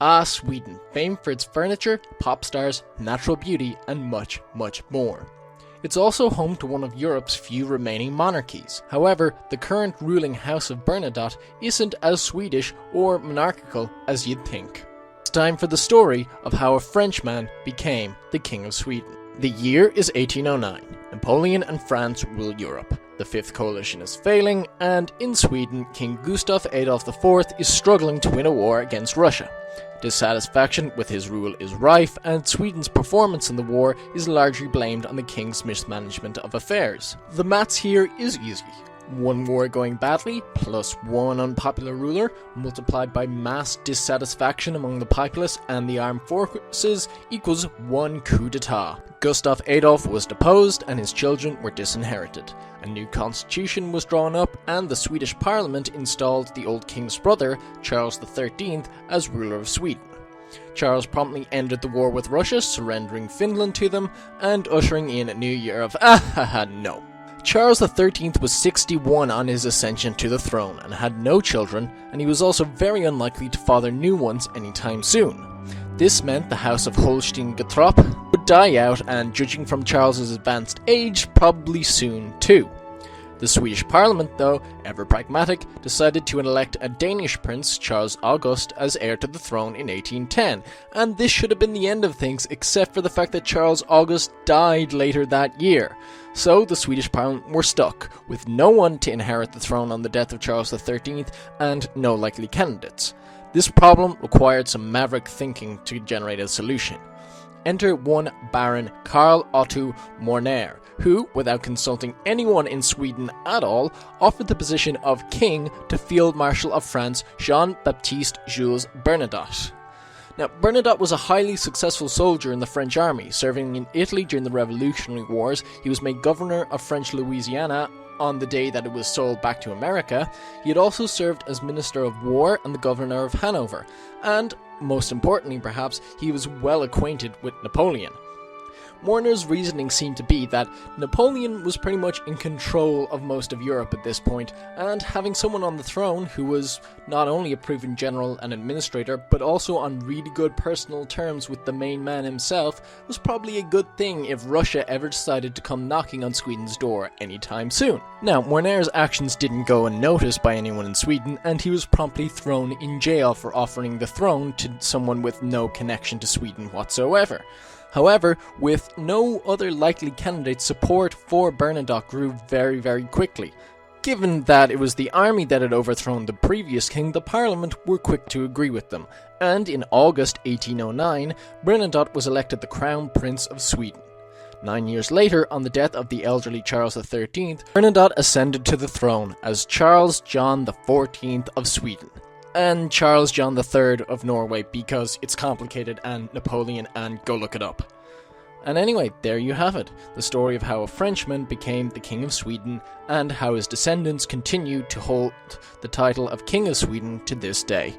Ah, Sweden, famed for its furniture, pop stars, natural beauty, and much, much more. It's also home to one of Europe's few remaining monarchies. However, the current ruling House of Bernadotte isn't as Swedish or monarchical as you'd think. It's time for the story of how a Frenchman became the King of Sweden. The year is 1809. Napoleon and France rule Europe. The Fifth Coalition is failing, and in Sweden, King Gustav Adolf IV is struggling to win a war against Russia. Dissatisfaction with his rule is rife, and Sweden's performance in the war is largely blamed on the king's mismanagement of affairs. The maths here is easy. One war going badly, plus one unpopular ruler, multiplied by mass dissatisfaction among the populace and the armed forces, equals one coup d'etat. Gustav Adolf was deposed and his children were disinherited. A new constitution was drawn up and the Swedish parliament installed the old king's brother, Charles XIII, as ruler of Sweden. Charles promptly ended the war with Russia, surrendering Finland to them and ushering in a new year of no. Charles XIII was 61 on his ascension to the throne and had no children, and he was also very unlikely to father new ones anytime soon. This meant the House of Holstein-Gottorp would die out, and judging from Charles's advanced age, probably soon too. The Swedish parliament, though, ever pragmatic, decided to elect a Danish prince, Charles August, as heir to the throne in 1810, and this should have been the end of things except for the fact that Charles August died later that year. So the Swedish parliament were stuck, with no one to inherit the throne on the death of Charles XIII and no likely candidates. This problem required some maverick thinking to generate a solution. Enter one Baron Karl Otto Maher, who, without consulting anyone in Sweden at all, offered the position of king to Field Marshal of France Jean-Baptiste Jules Bernadotte. Now, Bernadotte was a highly successful soldier in the French army. Serving in Italy during the Revolutionary Wars, he was made governor of French Louisiana on the day that it was sold back to America. He had also served as Minister of War and the Governor of Hanover, and, most importantly perhaps, he was well acquainted with Napoleon. Maher's reasoning seemed to be that Napoleon was pretty much in control of most of Europe at this point, and having someone on the throne who was not only a proven general and administrator, but also on really good personal terms with the main man himself, was probably a good thing if Russia ever decided to come knocking on Sweden's door anytime soon. Now, Maher's actions didn't go unnoticed by anyone in Sweden, and he was promptly thrown in jail for offering the throne to someone with no connection to Sweden whatsoever. However, with no other likely candidates, support for Bernadotte grew very, very quickly. Given that it was the army that had overthrown the previous king, the parliament were quick to agree with them, and in August 1809, Bernadotte was elected the Crown Prince of Sweden. 9 years later, on the death of the elderly Charles XIII, Bernadotte ascended to the throne as Charles John XIV of Sweden. And Charles John III of Norway, because it's complicated, and Napoleon, and go look it up. And anyway, there you have it, the story of how a Frenchman became the King of Sweden, and how his descendants continue to hold the title of King of Sweden to this day.